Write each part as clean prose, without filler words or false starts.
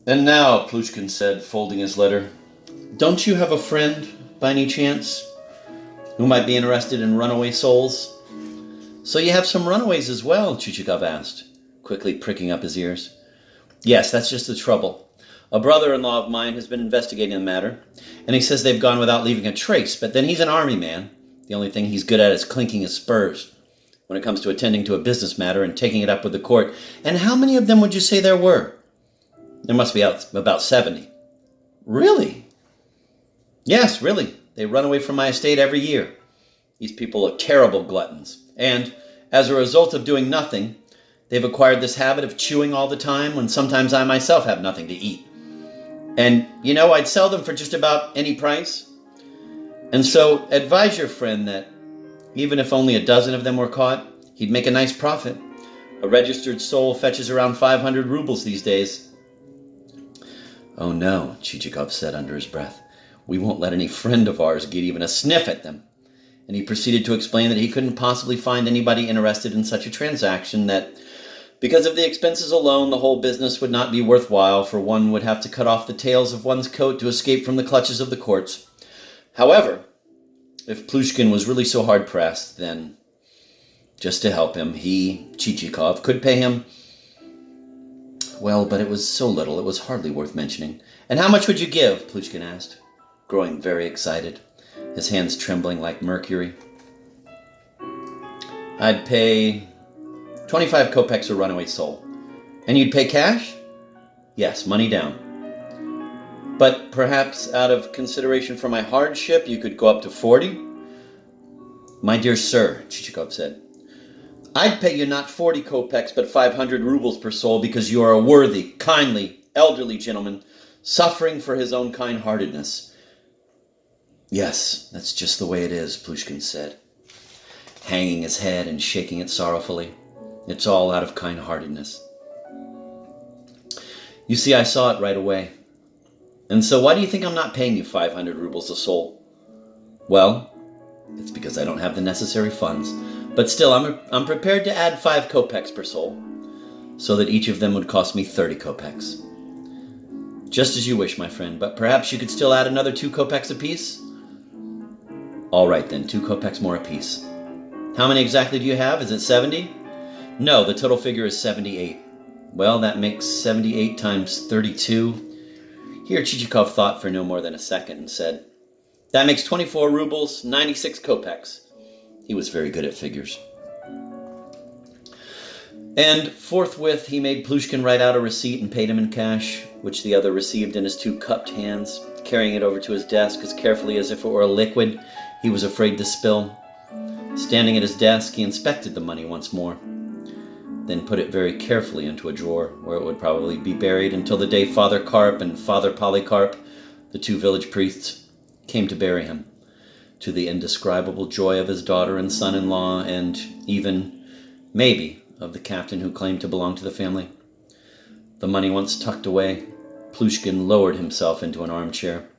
And now, Plushkin said, folding his letter, don't you have a friend, by any chance, who might be interested in runaway souls? So you have some runaways as well, Chichikov asked, quickly pricking up his ears. Yes, that's just the trouble. A brother-in-law of mine has been investigating the matter, and he says they've gone without leaving a trace, but then he's an army man. The only thing he's good at is clinking his spurs when it comes to attending to a business matter and taking it up with the court. And how many of them would you say there were? There must be about 70. Really? Yes, really. They run away from my estate every year. These people are terrible gluttons. And, as a result of doing nothing, they've acquired this habit of chewing all the time when sometimes I myself have nothing to eat. And, I'd sell them for just about any price. And so, advise your friend that even if only a dozen of them were caught, he'd make a nice profit. A registered soul fetches around 500 rubles these days. Oh no, Chichikov said under his breath. We won't let any friend of ours get even a sniff at them. And he proceeded to explain that he couldn't possibly find anybody interested in such a transaction, that because of the expenses alone, the whole business would not be worthwhile, for one would have to cut off the tails of one's coat to escape from the clutches of the courts. However, if Plushkin was really so hard-pressed, then, just to help him, he, Chichikov, could pay him. Well, but it was so little, it was hardly worth mentioning. And how much would you give? Plushkin asked, growing very excited, his hands trembling like mercury. I'd pay 25 kopecks a runaway soul. And you'd pay cash? Yes, money down. But perhaps out of consideration for my hardship, you could go up to 40? My dear sir, Chichikov said, I'd pay you not 40 kopecks, but 500 rubles per soul, because you are a worthy, kindly, elderly gentleman, suffering for his own kind-heartedness. Yes, that's just the way it is, Plushkin said, hanging his head and shaking it sorrowfully. It's all out of kind-heartedness. You see, I saw it right away. And so why do you think I'm not paying you 500 rubles a soul? Well, it's because I don't have the necessary funds. But still, I'm prepared to add 5 kopecks per soul, so that each of them would cost me 30 kopecks. Just as you wish, my friend, but perhaps you could still add another 2 kopecks apiece? All right then, 2 kopecks more apiece. How many exactly do you have? Is it 70? No, the total figure is 78. Well, that makes 78 times 32. Here Chichikov thought for no more than a second and said, that makes 24 rubles, 96 kopecks. He was very good at figures. And forthwith he made Plushkin write out a receipt and paid him in cash, which the other received in his 2 cupped hands, carrying it over to his desk as carefully as if it were a liquid he was afraid to spill. Standing at his desk, he inspected the money once more, then put it very carefully into a drawer, where it would probably be buried until the day Father Karp and Father Polycarp, the 2 village priests, came to bury him, to the indescribable joy of his daughter and son-in-law, and even, maybe, of the captain who claimed to belong to the family. The money once tucked away, Plushkin lowered himself into an armchair.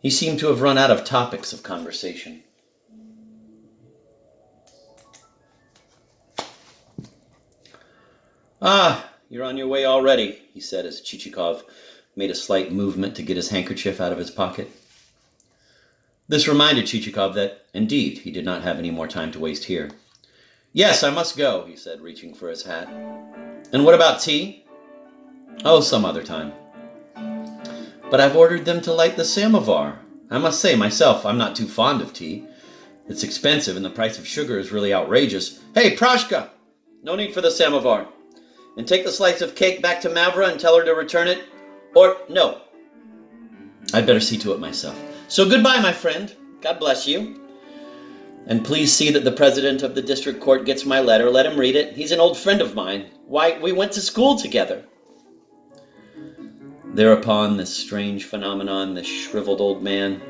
He seemed to have run out of topics of conversation. Ah, you're on your way already, he said as Chichikov made a slight movement to get his handkerchief out of his pocket. This reminded Chichikov that, indeed, he did not have any more time to waste here. Yes, I must go, he said, reaching for his hat. And what about tea? Oh, some other time. But I've ordered them to light the samovar. I must say, myself, I'm not too fond of tea. It's expensive, and the price of sugar is really outrageous. Hey, Prashka! No need for the samovar. And take the slice of cake back to Mavra and tell her to return it. Or, no. I'd better see to it myself. So goodbye, my friend. God bless you. And please see that the president of the district court gets my letter. Let him read it. He's an old friend of mine. Why, we went to school together. Thereupon, this strange phenomenon, this shriveled old man,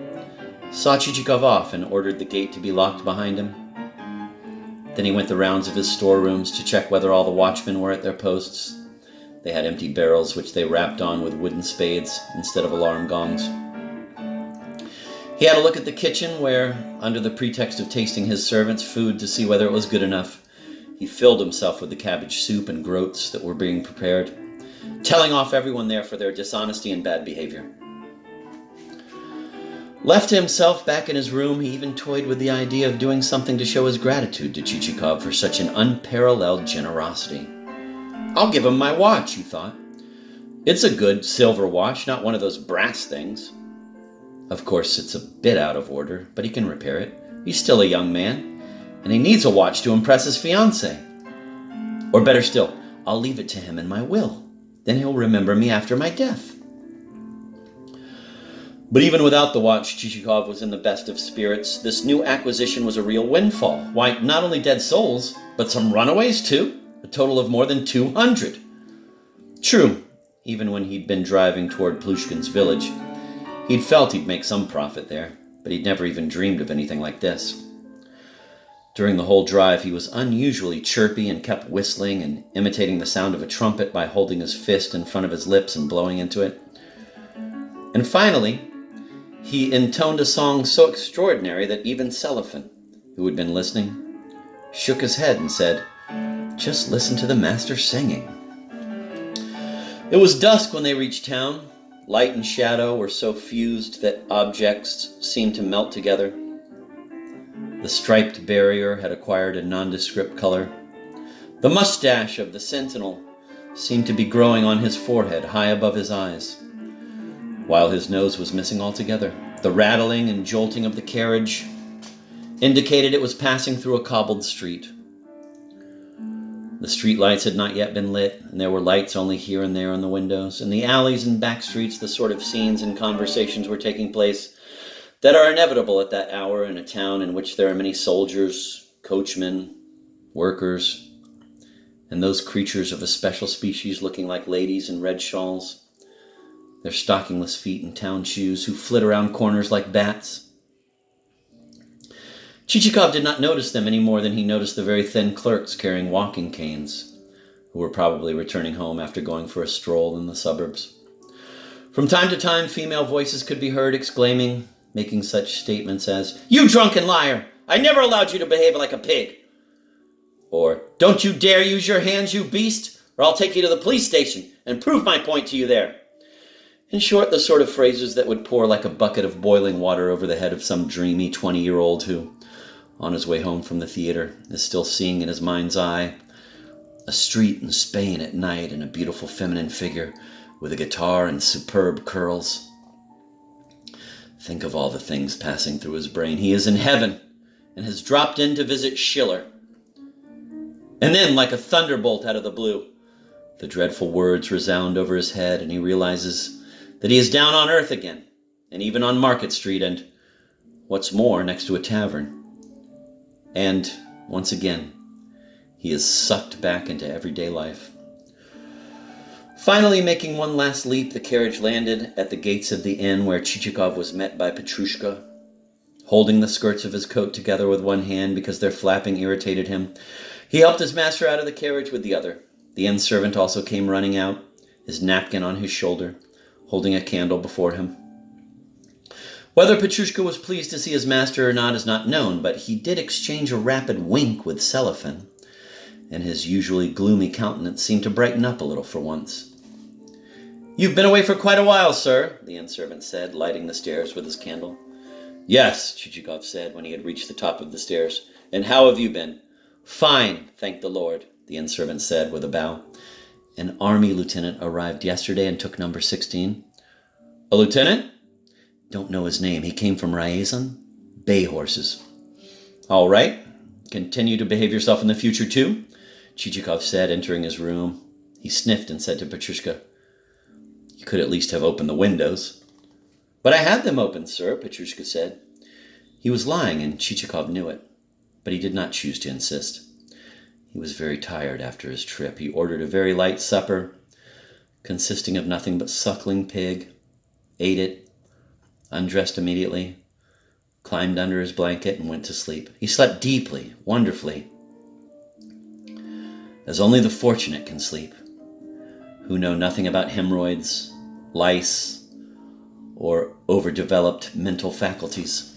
saw Chichikov off and ordered the gate to be locked behind him. Then he went the rounds of his storerooms to check whether all the watchmen were at their posts. They had empty barrels which they rapped on with wooden spades instead of alarm gongs. He had a look at the kitchen where, under the pretext of tasting his servants' food to see whether it was good enough, he filled himself with the cabbage soup and groats that were being prepared. telling off everyone there for their dishonesty and bad behavior. Left to himself back in his room, he even toyed with the idea of doing something to show his gratitude to Chichikov for such an unparalleled generosity. I'll give him my watch, he thought. It's a good silver watch, not one of those brass things. Of course, it's a bit out of order, but he can repair it. He's still a young man, and he needs a watch to impress his fiancée. Or better still, I'll leave it to him in my will. Then he'll remember me after my death. But even without the watch, Chichikov was in the best of spirits. This new acquisition was a real windfall. Why, not only dead souls, but some runaways too. A total of more than 200. True, even when he'd been driving toward Plushkin's village, he'd felt he'd make some profit there, but he'd never even dreamed of anything like this. During the whole drive, he was unusually chirpy and kept whistling and imitating the sound of a trumpet by holding his fist in front of his lips and blowing into it. And finally, he intoned a song so extraordinary that even Selifan, who had been listening, shook his head and said, "Just listen to the master singing." It was dusk when they reached town. Light and shadow were so fused that objects seemed to melt together. The striped barrier had acquired a nondescript color. The mustache of the sentinel seemed to be growing on his forehead, high above his eyes, while his nose was missing altogether. The rattling and jolting of the carriage indicated it was passing through a cobbled street. The street lights had not yet been lit, and there were lights only here and there on the windows. In the alleys and back streets, the sort of scenes and conversations were taking place that are inevitable at that hour in a town in which there are many soldiers, coachmen, workers, and those creatures of a special species looking like ladies in red shawls, their stockingless feet in town shoes, who flit around corners like bats. Chichikov did not notice them any more than he noticed the very thin clerks carrying walking canes, who were probably returning home after going for a stroll in the suburbs. From time to time, female voices could be heard exclaiming, making such statements as, "You drunken liar! I never allowed you to behave like a pig!" Or, "Don't you dare use your hands, you beast, or I'll take you to the police station and prove my point to you there." In short, the sort of phrases that would pour like a bucket of boiling water over the head of some dreamy 20-year-old who, on his way home from the theater, is still seeing in his mind's eye a street in Spain at night and a beautiful feminine figure with a guitar and superb curls. Think of all the things passing through his brain. He is in heaven and has dropped in to visit Schiller. And then, like a thunderbolt out of the blue, the dreadful words resound over his head, and he realizes that he is down on earth again, and even on Market Street, and, what's more, next to a tavern. And, once again, he is sucked back into everyday life. Finally, making one last leap, the carriage landed at the gates of the inn, where Chichikov was met by Petrushka. Holding the skirts of his coat together with one hand because their flapping irritated him, he helped his master out of the carriage with the other. The inn servant also came running out, his napkin on his shoulder, holding a candle before him. Whether Petrushka was pleased to see his master or not is not known, but he did exchange a rapid wink with Selifan, and his usually gloomy countenance seemed to brighten up a little for once. "You've been away for quite a while, sir," the inn servant said, lighting the stairs with his candle. "Yes," Chichikov said when he had reached the top of the stairs. "And how have you been?" "Fine, thank the Lord," the inn servant said with a bow. "An army lieutenant arrived yesterday and took number 16. "A lieutenant?" "Don't know his name. He came from Ryazan. Bay horses." "All right. Continue to behave yourself in the future, too," Chichikov said, entering his room. He sniffed and said to Petrushka, "You could at least have opened the windows." "But I had them open, sir," Petrushka said. He was lying, and Chichikov knew it, but he did not choose to insist. He was very tired after his trip. He ordered a very light supper, consisting of nothing but suckling pig, ate it, undressed immediately, climbed under his blanket, and went to sleep. He slept deeply, wonderfully, as only the fortunate can sleep, who know nothing about hemorrhoids, lice, or overdeveloped mental faculties.